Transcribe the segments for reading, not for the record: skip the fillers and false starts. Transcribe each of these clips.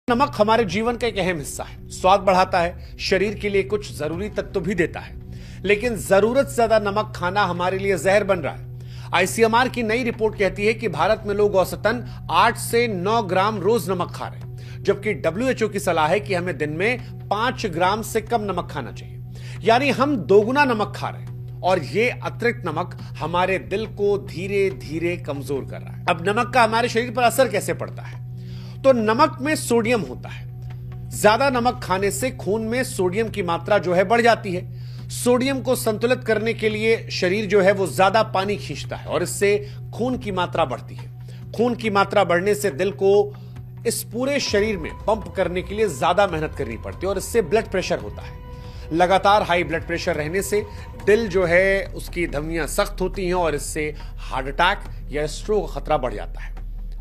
नमक हमारे जीवन का एक अहम हिस्सा है। स्वाद बढ़ाता है, शरीर के लिए कुछ जरूरी तत्व भी देता है, लेकिन जरूरत से ज्यादा नमक खाना हमारे लिए जहर बन रहा है। आईसीएमआर की नई रिपोर्ट कहती है कि भारत में लोग औसतन 8 से 9 ग्राम रोज नमक खा रहे हैं, जबकि डब्ल्यूएचओ की सलाह है कि हमें दिन में 5 ग्राम से कम नमक खाना चाहिए। यानी हम दोगुना नमक खा रहे हैं और ये अतिरिक्त नमक हमारे दिल को धीरे धीरे कमजोर कर रहा है। अब नमक का हमारे शरीर पर असर कैसे पड़ता है? तो नमक में सोडियम होता है। ज्यादा नमक खाने से खून में सोडियम की मात्रा जो है बढ़ जाती है। सोडियम को संतुलित करने के लिए शरीर जो है वो ज्यादा पानी खींचता है और इससे खून की मात्रा बढ़ती है। खून की मात्रा बढ़ने से दिल को इस पूरे शरीर में पंप करने के लिए ज्यादा मेहनत करनी पड़ती है और इससे ब्लड प्रेशर होता है। लगातार हाई ब्लड प्रेशर रहने से दिल जो है उसकी धमनियां सख्त होती हैं और इससे हार्ट अटैक या स्ट्रोक का खतरा बढ़ जाता है।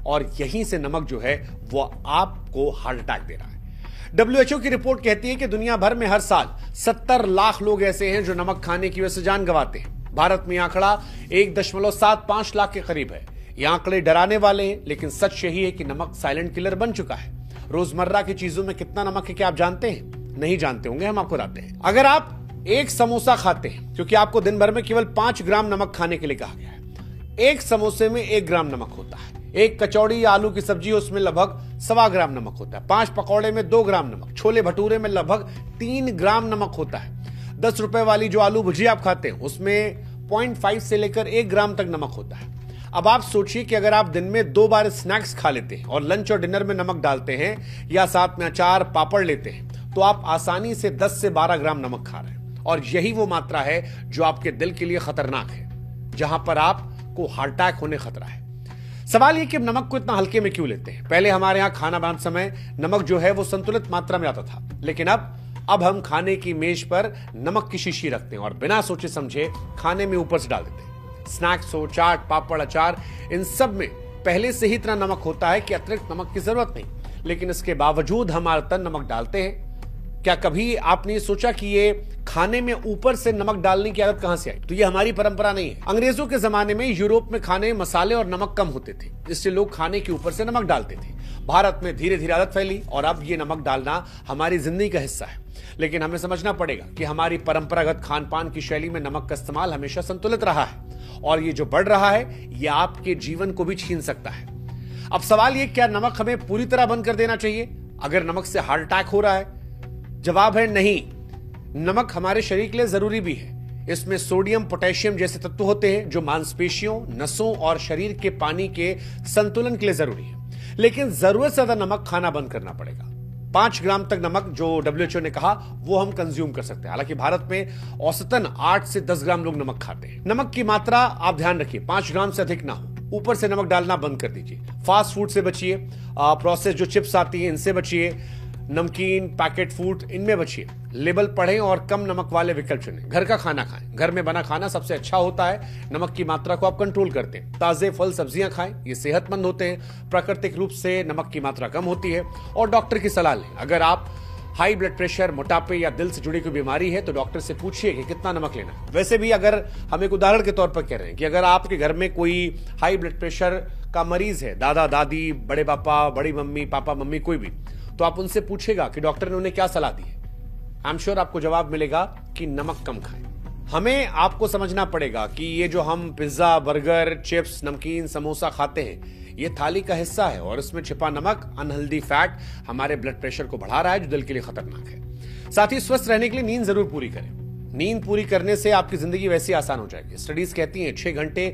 और यहीं से नमक जो है वो आपको हार्ट अटैक दे रहा है। डब्ल्यूएचओ की रिपोर्ट कहती है कि दुनिया भर में हर साल 70 लाख लोग ऐसे हैं जो नमक खाने की वजह से जान गंवाते हैं। भारत में आंकड़ा 1.75 लाख के करीब है। ये आंकड़े डराने वाले हैं, लेकिन सच यही है कि नमक साइलेंट किलर बन चुका है। रोजमर्रा की चीजों में कितना नमक है क्या आप जानते हैं? नहीं जानते होंगे, हम आपको बताते हैं। अगर आप एक समोसा खाते हैं, क्योंकि आपको दिन भर में केवल 5 ग्राम नमक खाने के लिए कहा गया है, एक समोसे में 1 ग्राम नमक होता है। एक कचौड़ी या आलू की सब्जी उसमें लगभग 1.25 ग्राम नमक होता है। 5 पकौड़े में 2 ग्राम नमक, छोले भटूरे में लगभग 3 ग्राम नमक होता है। 10 रुपए वाली जो आलू भुजिया आप खाते हैं उसमें 0.5 से लेकर 1 ग्राम तक नमक होता है। अब आप सोचिए कि अगर आप दिन में 2 बार स्नैक्स खा लेते हैं और लंच और डिनर में नमक डालते हैं या साथ में अचार पापड़ लेते हैं, तो आप आसानी से 10 से 12 ग्राम नमक खा रहे हैं। और यही वो मात्रा है जो आपके दिल के लिए खतरनाक है, जहां पर आपको हार्ट अटैक होने खतरा है। सवाल ये कि नमक को इतना हल्के में क्यों लेते हैं? पहले हमारे यहां खाना बनाते समय नमक जो है वो संतुलित मात्रा में आता था, लेकिन अब हम खाने की मेज पर नमक की शीशी रखते हैं और बिना सोचे समझे खाने में ऊपर से डाल देते हैं। स्नैक्स हो, चाट, पापड़, अचार, इन सब में पहले से ही इतना नमक होता है कि अतिरिक्त नमक की जरूरत नहीं, लेकिन इसके बावजूद हम आदतन नमक डालते हैं। क्या कभी आपने सोचा कि ये खाने में ऊपर से नमक डालने की आदत कहां से आई? तो ये हमारी परंपरा नहीं है। अंग्रेजों के जमाने में यूरोप में खाने में मसाले और नमक कम होते थे, इसलिए लोग खाने के ऊपर से नमक डालते थे। भारत में धीरे धीरे आदत फैली और अब ये नमक डालना हमारी जिंदगी का हिस्सा है। लेकिन हमें समझना पड़ेगा कि हमारी परंपरागत खान पान की शैली में नमक का इस्तेमाल हमेशा संतुलित रहा है और ये जो बढ़ रहा है ये आपके जीवन को भी छीन सकता है। अब सवाल ये, क्या नमक हमें पूरी तरह बंद कर देना चाहिए अगर नमक से हार्ट अटैक हो रहा है? जवाब है नहीं। नमक हमारे शरीर के लिए जरूरी भी है। इसमें सोडियम, पोटेशियम जैसे तत्व होते हैं जो मांसपेशियों, नसों और शरीर के पानी के संतुलन के लिए जरूरी है। लेकिन जरूरत से ज्यादा नमक खाना बंद करना पड़ेगा। 5 ग्राम तक नमक जो डब्ल्यूएचओ ने कहा वो हम कंज्यूम कर सकते हैं। हालांकि भारत में औसतन 8 से 10 ग्राम लोग नमक खाते हैं। नमक की मात्रा आप ध्यान रखिए, 5 ग्राम से अधिक ना हो। ऊपर से नमक डालना बंद कर दीजिए। फास्ट फूड से बचिए, प्रोसेस जो चिप्स आती है इनसे बचिए, नमकीन, पैकेट फूड, इनमें बचिए। लेबल पढ़ें और कम नमक वाले विकल्प चुनें। घर का खाना खाएं। घर में बना खाना सबसे अच्छा होता है। नमक की मात्रा को आप कंट्रोल करते हैं। ताजे फल सब्जियां खाएं, ये सेहतमंद होते हैं। प्राकृतिक रूप से नमक की मात्रा कम होती है। और डॉक्टर की सलाह लें। अगर आप हाई ब्लड प्रेशर, मोटापे या दिल से जुड़ी कोई बीमारी है तो डॉक्टर से पूछिए कि कितना नमक लेना है। वैसे भी अगर हम एक उदाहरण के तौर पर कह रहे हैं कि अगर आपके घर में कोई हाई ब्लड प्रेशर का मरीज है, दादा दादी, बड़े पापा, बड़ी मम्मी, पापा मम्मी, कोई भी, तो आप उनसे पूछेगा कि डॉक्टर ने उन्हें क्या सलाह दी है। आई एम श्योर आपको जवाब मिलेगा कि नमक कम खाएं। हमें आपको समझना पड़ेगा कि ये जो हम पिज्जा, बर्गर, चिप्स, नमकीन, समोसा खाते हैं ये थाली का हिस्सा है और इसमें छिपा नमक, अनहेल्दी फैट हमारे ब्लड प्रेशर को बढ़ा रहा है जो दिल के लिए खतरनाक है। साथ ही स्वस्थ रहने के लिए नींद जरूर पूरी करें। नींद पूरी करने से आपकी जिंदगी वैसे आसान हो जाएगी। स्टडीज कहती हैं 6 घंटे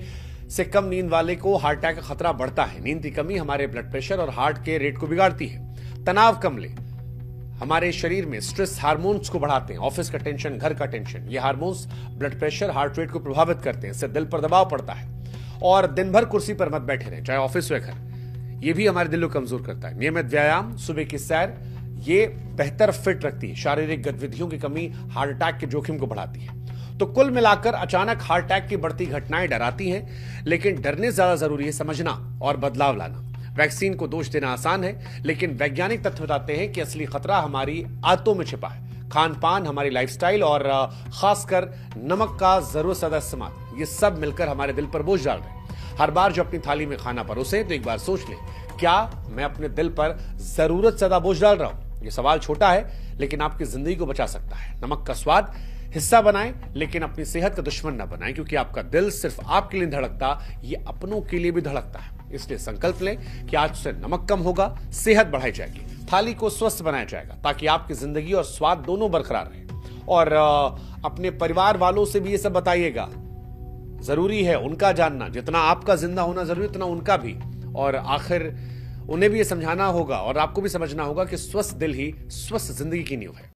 से कम नींद वाले को हार्ट अटैक का खतरा बढ़ता है। नींद की कमी हमारे ब्लड प्रेशर और हार्ट के रेट को बिगाड़ती है। तनाव कम ले, हमारे शरीर में स्ट्रेस हार्मोन्स को बढ़ाते हैं। ऑफिस का टेंशन, घर का टेंशन, ये hormones blood pressure, heart rate को प्रभावित करते हैं। इससे दिल पर दबाव पड़ता है। और दिन भर कुर्सी पर मत बैठे रहें, चाहे ऑफिस हो या घर, ये भी हमारे दिल को कमजोर करता है। नियमित व्यायाम, सुबह की सैर, ये बेहतर फिट रखती है। शारीरिक गतिविधियों की कमी हार्ट अटैक के जोखिम को बढ़ाती है। तो कुल मिलाकर अचानक हार्ट अटैक की बढ़ती घटनाएं डराती हैं, लेकिन डरने ज्यादा जरूरी है समझना और बदलाव लाना। वैक्सीन को दोष देना आसान है, लेकिन वैज्ञानिक तथ्य बताते हैं कि असली खतरा हमारी आदतों में छिपा है। खान पान, हमारी लाइफस्टाइल और खासकर नमक का जरूरत से ज्यादा इस्तेमाल, ये सब मिलकर हमारे दिल पर बोझ डाल रहे हैं। हर बार जो अपनी थाली में खाना परोसे तो एक बार सोच लें क्या मैं अपने दिल पर जरूरत से ज्यादा बोझ डाल रहा हूं? ये सवाल छोटा है लेकिन आपकी जिंदगी को बचा सकता है। नमक का स्वाद हिस्सा बनाएं लेकिन अपनी सेहत का दुश्मन ना बनाएं, क्योंकि आपका दिल सिर्फ आपके लिए धड़कता, ये अपनों के लिए भी धड़कता है। इसलिए संकल्प लें कि आज से नमक कम होगा, सेहत बढ़ाई जाएगी, थाली को स्वस्थ बनाया जाएगा ताकि आपकी जिंदगी और स्वाद दोनों बरकरार रहे। और अपने परिवार वालों से भी ये सब बताइएगा। जरूरी है उनका जानना, जितना आपका जिंदा होना जरूरी उतना उनका भी। और आखिर उन्हें भी ये समझाना होगा और आपको भी समझना होगा कि स्वस्थ दिल ही स्वस्थ जिंदगी की नींव है।